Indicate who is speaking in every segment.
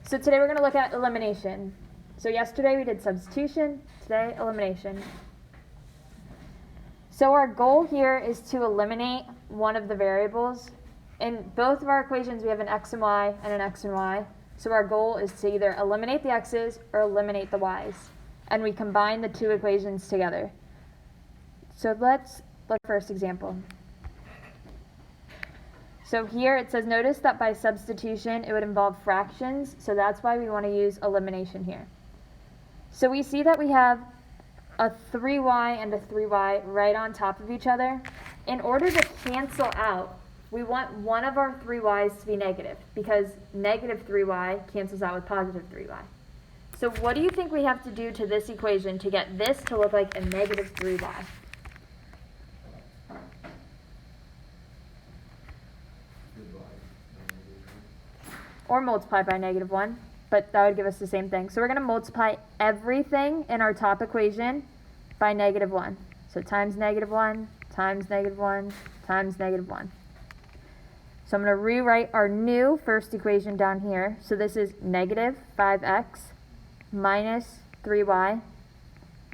Speaker 1: So today we're going to look at elimination. So yesterday we did substitution, today elimination. So our goal here is to eliminate one of the variables. In both of our equations we have an x and y and an x and y. So our goal is to either eliminate the x's or eliminate the y's. And we combine the two equations together. So let's look at the first example. So here it says, notice that by substitution it would involve fractions, so that's why we want to use elimination here. So we see that we have a 3y and a 3y right on top of each other. In order to cancel out, we want one of our 3y's to be negative, because negative 3y cancels out with positive 3y. So what do you think we have to do to this equation to get this to look like a negative 3y? Or multiply by -1, but that would give us the same thing. So we're going to multiply everything in our top equation by -1. So times -1, times -1, times -1. So I'm going to rewrite our new first equation down here. So this is negative 5x minus 3y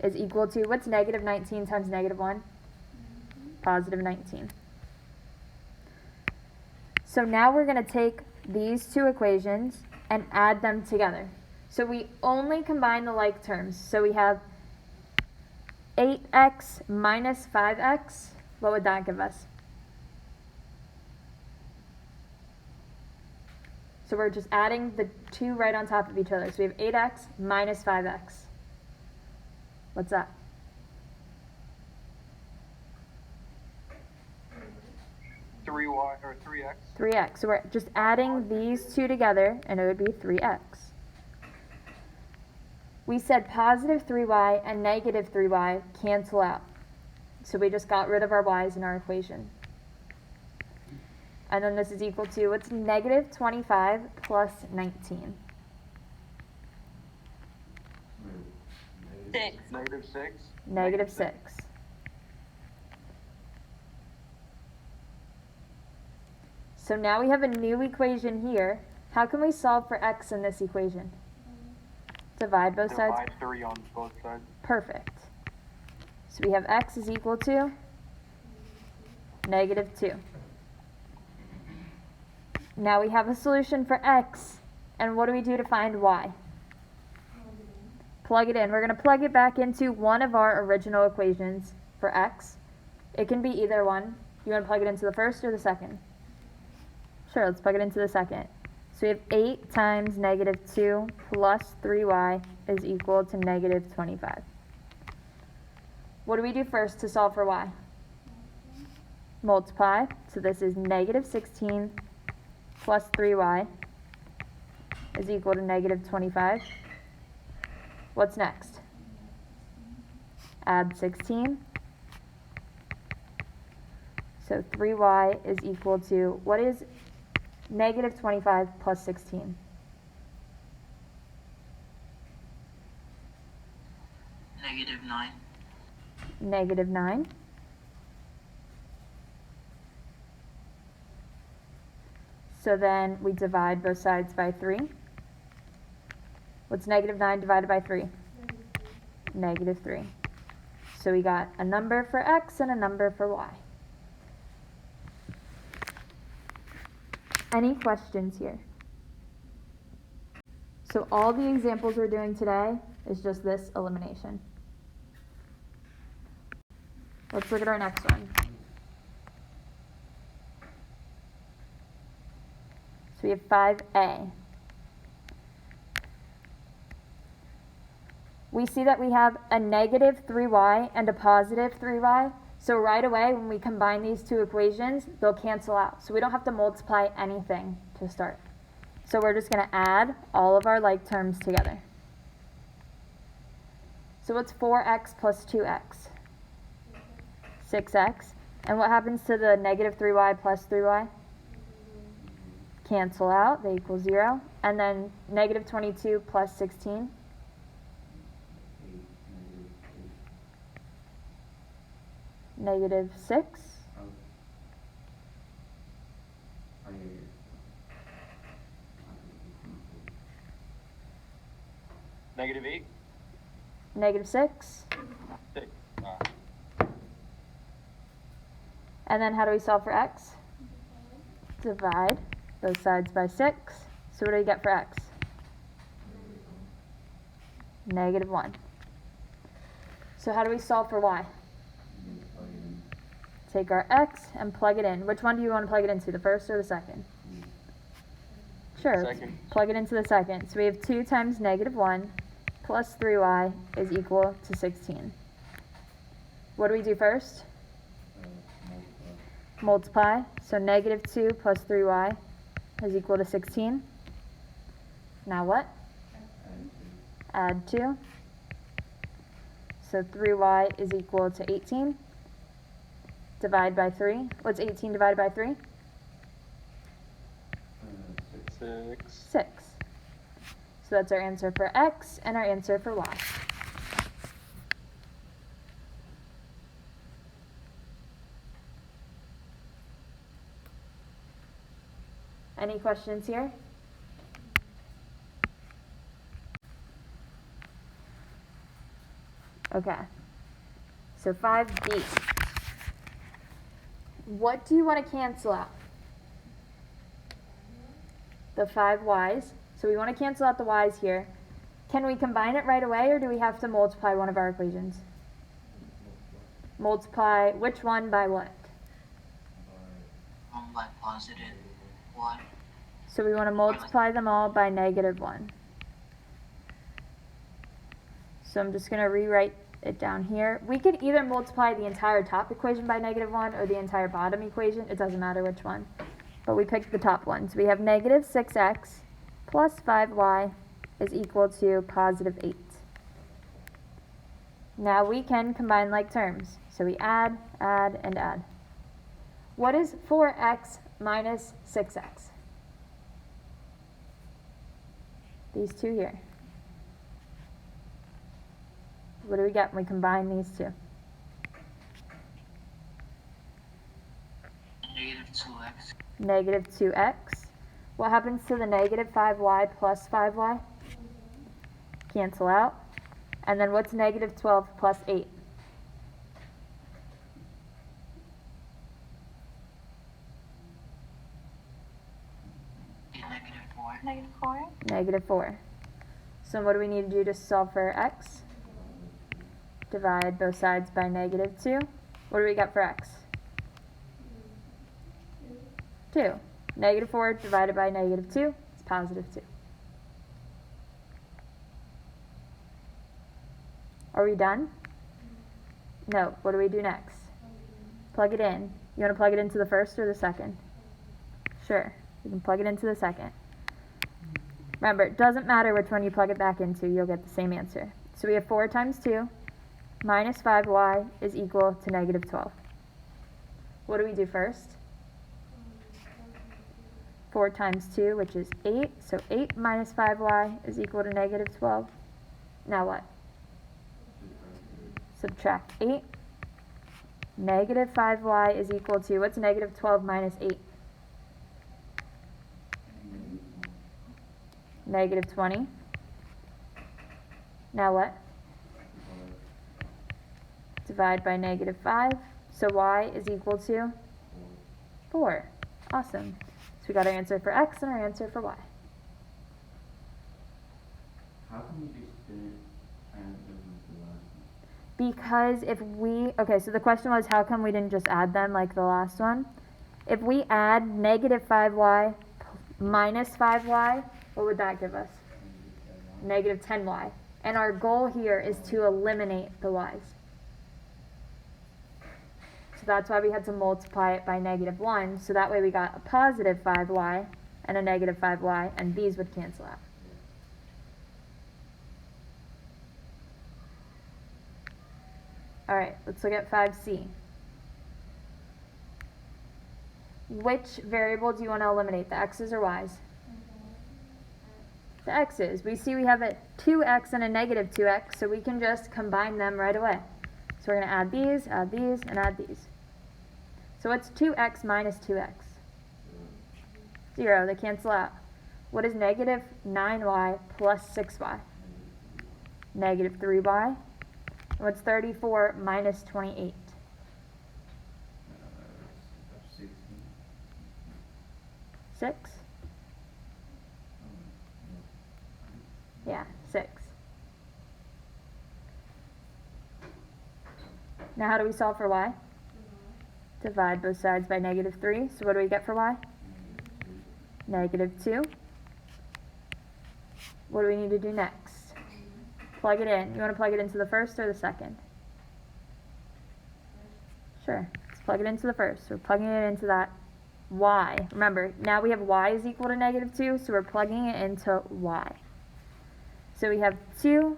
Speaker 1: is equal to, what's negative 19 times -1? Positive 19. So now we're going to take these two equations and add them together. So we only combine the like terms. So we have 8x minus 5x. What would that give us? So we're just adding the two right on top of each other. So we have 8x minus 5x. What's that?
Speaker 2: 3y or 3x.
Speaker 1: 3x. So we're just adding these two together, and it would be 3x. We said positive 3y and negative 3y cancel out. So we just got rid of our y's in our equation. And then this is equal to, what's negative 25 plus 19?
Speaker 3: 6.
Speaker 2: Negative 6.
Speaker 1: Negative 6. So now we have a new equation here. How can we solve for x in this equation? Divide both sides.
Speaker 2: Divide 3 on both sides.
Speaker 1: Perfect. So we have x is equal to -2. Now we have a solution for x. And what do we do to find y? Plug it in. We're going to plug it back into one of our original equations for x. It can be either one. You want to plug it into the first or the second? Sure, let's plug it into the second. So we have 8 times -2 plus 3y is equal to -25. What do we do first to solve for y? Multiply. So this is -16 plus 3y is equal to -25. What's next? Add 16. So 3y is equal to, what is -25 plus 16?
Speaker 3: -9.
Speaker 1: -9. So then we divide both sides by 3. What's -9 divided by 3? -3. So we got a number for x and a number for y. Any questions here? So all the examples we're doing today is just this elimination. Let's look at our next one. So we have 5a. We see that we have a -3y and a positive 3y. So right away, when we combine these two equations, they'll cancel out. So we don't have to multiply anything to start. So we're just going to add all of our like terms together. So what's 4x plus 2x? 6x. And what happens to the -3y plus 3y? Cancel out. They equal 0. And then -22 plus 16? -6.
Speaker 2: -8.
Speaker 1: Negative 6.
Speaker 2: 6.
Speaker 1: And then how do we solve for x? Divide both sides by 6. So what do we get for x? -1. So how do we solve for y? Take our x and plug it in. Which one do you want to plug it into, the first or the second? Sure,
Speaker 2: Second.
Speaker 1: plug it into the second. So we have 2 times -1 plus 3y is equal to 16. What do we do first? Multiply. So -2 plus 3y is equal to 16. Now what? Add 2. So 3y is equal to 18. Divide by 3. What's 18 divided by 3?
Speaker 2: 6.
Speaker 1: 6. So that's our answer for x and our answer for y. Any questions here? Okay. So 5b. What do you want to cancel out? The 5y's. So we want to cancel out the y's here. Can we combine it right away, or do we have to multiply one of our equations? Multiply which one by what?
Speaker 3: By positive 1.
Speaker 1: So we want to multiply them all by -1. So I'm just going to rewrite it down here. We could either multiply the entire top equation by -1 or the entire bottom equation. It doesn't matter which one. But we picked the top one. So we have -6x plus 5y is equal to +8. Now we can combine like terms. So we add, and add. What is 4x minus 6x? These two here. What do we get when we combine these two?
Speaker 3: -2x.
Speaker 1: -2x. What happens to the -5y plus 5y? Cancel out. And then what's -12 plus 8?
Speaker 3: -4.
Speaker 1: -4. So what do we need to do to solve for x? Divide both sides by -2. What do we get for x? 2. -4 divided by -2 is +2. Are we done? No. What do we do next? Plug it in. You want to plug it into the first or the second? Sure. You can plug it into the second. Remember, it doesn't matter which one you plug it back into, you'll get the same answer. So we have 4 times 2 minus 5y is equal to -12. What do we do first? 4 times 2, which is 8. So 8 minus 5y is equal to -12. Now what? Subtract 8. -5y is equal to, what's -12 minus 8? -20. Now what? Divide by -5. So y is equal to 4. Awesome. So we got our answer for x and our answer for y.
Speaker 4: How can we just didn't add them with the last one?
Speaker 1: Because if we, okay, so the question was how come we didn't just add them like the last one? If we add -5y minus 5y, what would that give us? -10y. And our goal here is to eliminate the y's. So that's why we had to multiply it by -1, so that way we got a +5y and a -5y, and these would cancel out. Alright, let's look at 5c. Which variable do you want to eliminate, the x's or y's? The x's. We see we have a 2x and a -2x, so we can just combine them right away. So we're going to add these, and add these. So what's 2x minus 2x? 0. They cancel out. What is -9y plus 6y? Negative 3y. What's 34 minus 28?
Speaker 4: 16.
Speaker 1: 6? Yeah, 6. Now how do we solve for y? Divide both sides by negative 3. So what do we get for y? Negative 2. What do we need to do next? Plug it in. You want to plug it into the first or the second? Sure. Let's plug it into the first. So we're plugging it into that y. Remember, now we have y is equal to negative 2, so we're plugging it into y. So we have 2x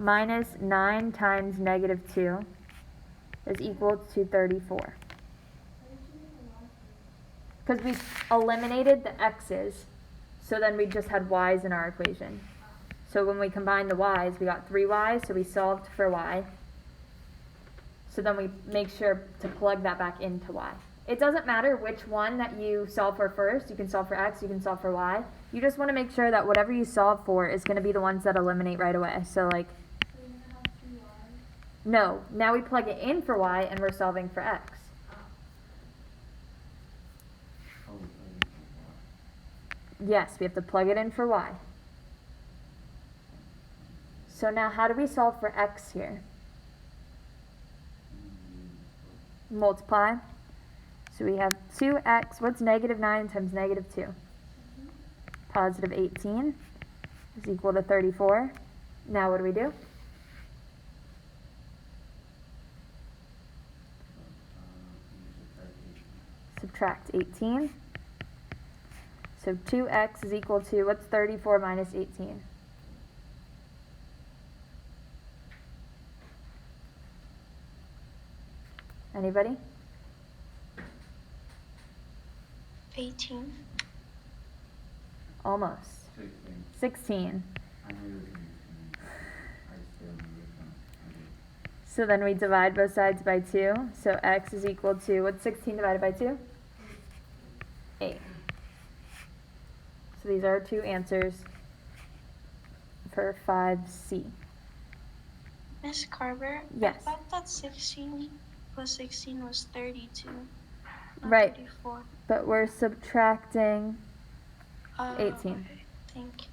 Speaker 1: minus 9 times negative 2 is equal to 34. Because we eliminated the x's, so then we just had y's in our equation. So when we combined the y's, we got 3y, so we solved for y. So then we make sure to plug that back into y. It doesn't matter which one that you solve for first. You can solve for x, you can solve for y. You just want to make sure that whatever you solve for is going to be the ones that eliminate right away. So like, no, now we plug it in for y and we're solving for x.
Speaker 4: Oh,
Speaker 1: Yes, we have to plug it in for y. So now how do we solve for x here? Multiply. So we have 2x, what's negative 9 times negative 2? Positive 18 is equal to 34. Now what do we do? Subtract 18. So 2x is equal to, what's 34 minus 18? Anybody?
Speaker 3: 18.
Speaker 1: Almost.
Speaker 4: 16.
Speaker 1: 16.
Speaker 4: I know you're going to I still know which one.
Speaker 1: So then we divide both sides by 2. So x is equal to, what's 16 divided by 2? 8. So these are our two answers for 5C.
Speaker 3: Miss Carver?
Speaker 1: Yes.
Speaker 3: I thought that 16 plus 16 was 32. Not
Speaker 1: Right.
Speaker 3: 34.
Speaker 1: But we're subtracting
Speaker 3: Oh,
Speaker 1: 18.
Speaker 3: Okay. Thank you.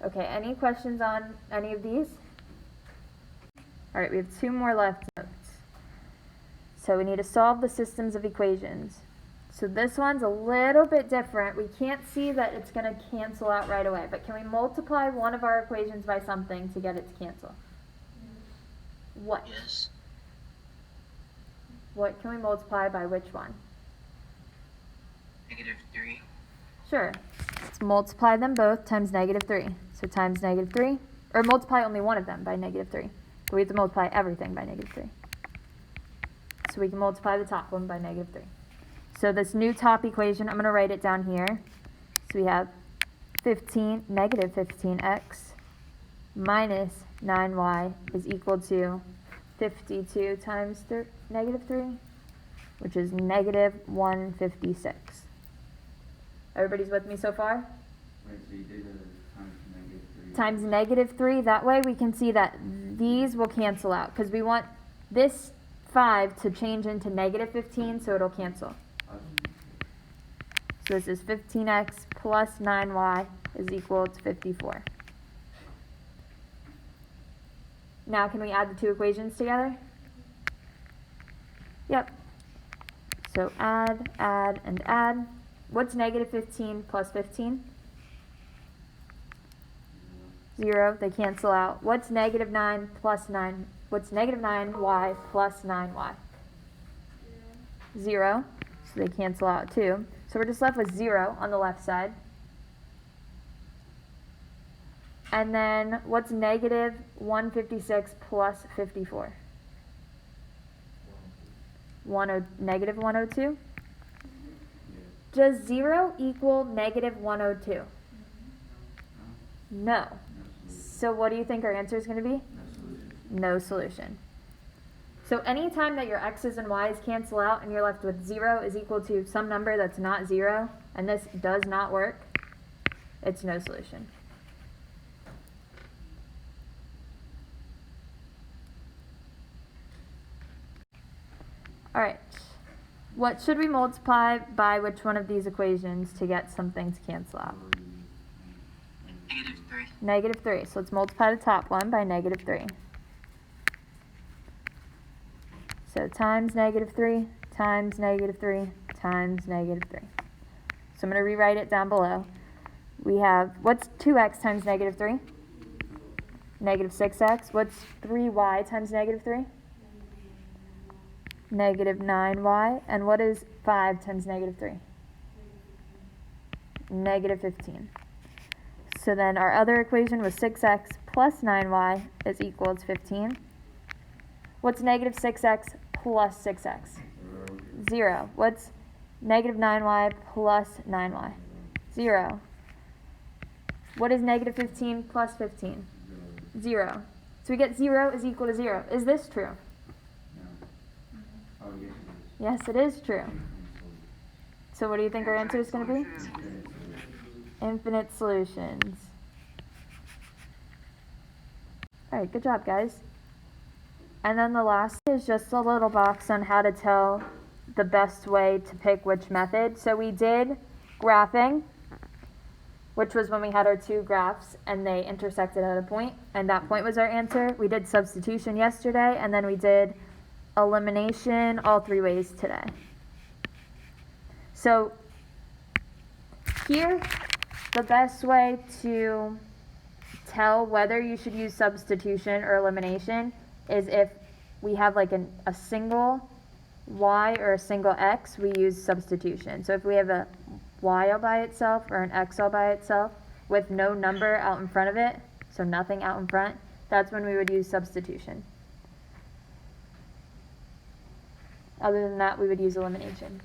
Speaker 1: Okay, any questions on any of these? All right, we have 2 more left notes. So we need to solve the systems of equations. So this one's a little bit different. We can't see that it's going to cancel out right away, but can we multiply one of our equations by something to get it to cancel? What?
Speaker 3: Yes.
Speaker 1: What can we multiply by which one?
Speaker 3: Negative 3.
Speaker 1: Sure. Let's multiply them both times negative 3. So times negative 3, or multiply only one of them by negative 3. But we have to multiply everything by negative 3. So we can multiply the top one by negative 3. So this new top equation, I'm going to write it down here. So we have negative 15x minus 9y is equal to 52 times negative 3, which is negative 156. Everybody's with me so far?
Speaker 4: Right, so you did times negative 3.
Speaker 1: Times negative 3, that way we can see that these will cancel out, because we want this 5 to change into negative 15, so it'll cancel. So this is 15x plus 9y is equal to 54. Now can we add the two equations together? Yep. So add, and add. What's negative 15 plus 15? 0. They cancel out. What's negative 9 plus 9? What's negative 9y plus 9y? 0. So they cancel out too. So we're just left with 0 on the left side. And then what's negative 156 plus 54? Negative 102? Does 0 equal negative 102? No. So what do you think our answer is going to be? No solution. So anytime that your x's and y's cancel out and you're left with 0 is equal to some number that's not 0, and this does not work, it's no solution. Alright, what should we multiply by which one of these equations to get something to cancel out?
Speaker 3: Negative 3.
Speaker 1: -3, so let's multiply the top one by -3. So times -3 times -3 times -3. So I'm going to rewrite it down below. We have, what's 2x times -3? -6x. What's 3y times -3? -9y. And what is 5 times -3? -15. So then our other equation was 6x plus 9y is equal to 15. What's -6x plus 6x? 0. What's -9y plus 9y? 0. What is -15 plus 15? 0. So we get 0 is equal to 0. Is this true?
Speaker 4: No. Oh, yes, it is.
Speaker 1: Yes, it is true. So what do you think our answer is going to be? Infinite solutions. Alright, good job, guys. And then the last is just a little box on how to tell the best way to pick which method. So we did graphing, which was when we had our two graphs and they intersected at a point, and that point was our answer. We did substitution yesterday, and then we did elimination all three ways today. So here, the best way to tell whether you should use substitution or elimination is if we have like a single y or a single x, we use substitution. So if we have a y all by itself or an x all by itself with no number out in front of it, so nothing out in front, that's when we would use substitution. Other than that, we would use elimination.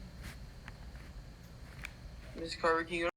Speaker 5: Ms. Carver, can you